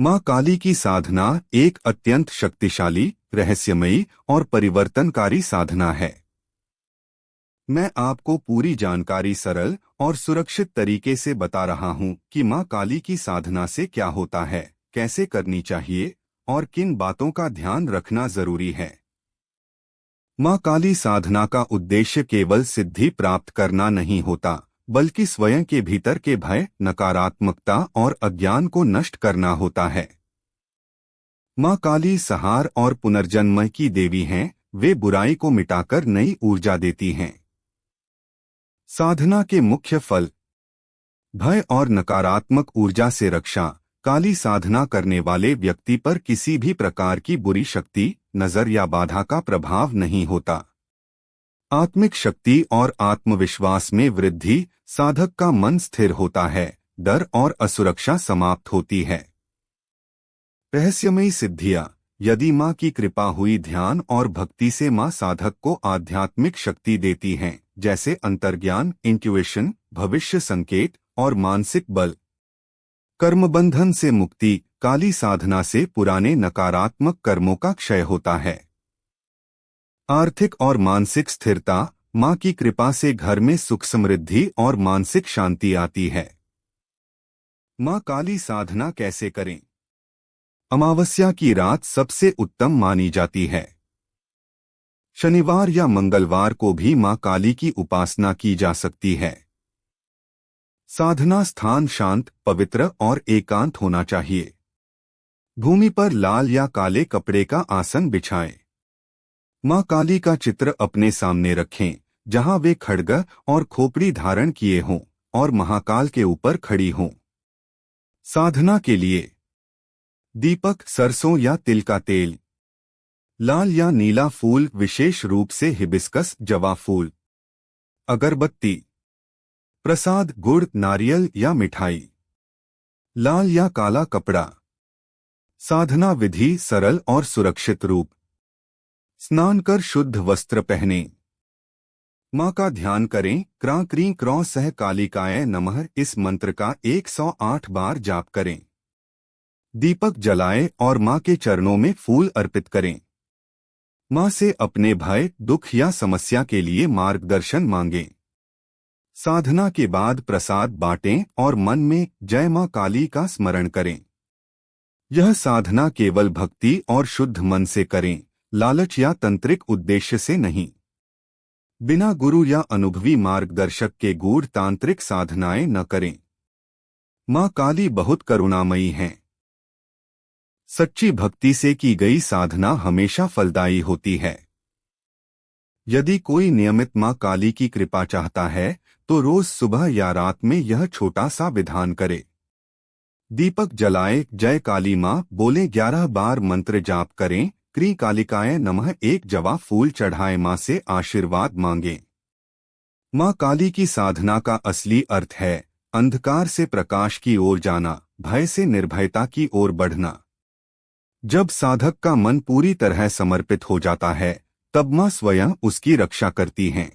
माँ काली की साधना एक अत्यंत शक्तिशाली, रहस्यमयी और परिवर्तनकारी साधना है। मैं आपको पूरी जानकारी सरल और सुरक्षित तरीके से बता रहा हूँ कि माँ काली की साधना से क्या होता है, कैसे करनी चाहिए और किन बातों का ध्यान रखना जरूरी है। माँ काली साधना का उद्देश्य केवल सिद्धि प्राप्त करना नहीं होता, बल्कि स्वयं के भीतर के भय, नकारात्मकता और अज्ञान को नष्ट करना होता है। माँ काली संहार और पुनर्जन्म की देवी हैं, वे बुराई को मिटाकर नई ऊर्जा देती हैं। साधना के मुख्य फल: भय और नकारात्मक ऊर्जा से रक्षा। काली साधना करने वाले व्यक्ति पर किसी भी प्रकार की बुरी शक्ति, नजर या बाधा का प्रभाव नहीं होता। आत्मिक शक्ति और आत्मविश्वास में वृद्धि। साधक का मन स्थिर होता है, डर और असुरक्षा समाप्त होती है। रहस्यमयी सिद्धियां: यदि माँ की कृपा हुई, ध्यान और भक्ति से माँ साधक को आध्यात्मिक शक्ति देती हैं, जैसे अंतर्ज्ञान, इंट्यूइशन, भविष्य संकेत और मानसिक बल। कर्मबंधन से मुक्ति: काली साधना से पुराने नकारात्मक कर्मों का क्षय होता है। आर्थिक और मानसिक स्थिरता: माँ की कृपा से घर में सुख, समृद्धि और मानसिक शांति आती है। माँ काली साधना कैसे करें? अमावस्या की रात सबसे उत्तम मानी जाती है। शनिवार या मंगलवार को भी माँ काली की उपासना की जा सकती है। साधना स्थान शांत, पवित्र और एकांत होना चाहिए। भूमि पर लाल या काले कपड़े का आसन बिछाएं। माँ काली का चित्र अपने सामने रखें, जहां वे खड्ग और खोपड़ी धारण किए हों और महाकाल के ऊपर खड़ी हों। साधना के लिए दीपक, सरसों या तिल का तेल, लाल या नीला फूल, विशेष रूप से हिबिस्कस, जवा फूल, अगरबत्ती, प्रसाद, गुड़, नारियल या मिठाई, लाल या काला कपड़ा। साधना विधि सरल और सुरक्षित रूप: स्नान कर शुद्ध वस्त्र पहनें। माँ का ध्यान करें। क्रां क्रीं क्रौं सह कालिकाय नमः इस मंत्र का 108 बार जाप करें। दीपक जलाएं और माँ के चरणों में फूल अर्पित करें। माँ से अपने भय, दुख या समस्या के लिए मार्गदर्शन मांगें। साधना के बाद प्रसाद बांटें और मन में जय माँ काली का स्मरण करें। यह साधना केवल भक्ति और शुद्ध मन से करें, लालच या तंत्रिक उद्देश्य से नहीं। बिना गुरु या अनुभवी मार्गदर्शक के गूढ़ तांत्रिक साधनाएं न करें। माँ काली बहुत करुणामयी हैं। सच्ची भक्ति से की गई साधना हमेशा फलदायी होती है। यदि कोई नियमित माँ काली की कृपा चाहता है, तो रोज सुबह या रात में यह छोटा सा विधान करे। दीपक जलाए, जय काली माँ बोले, 11 बार मंत्र जाप करें, क्री कालिकाय नमः, एक जवा फूल चढ़ाए, माँ से आशीर्वाद मांगें। माँ काली की साधना का असली अर्थ है अंधकार से प्रकाश की ओर जाना, भय से निर्भयता की ओर बढ़ना। जब साधक का मन पूरी तरह समर्पित हो जाता है, तब माँ स्वयं उसकी रक्षा करती हैं।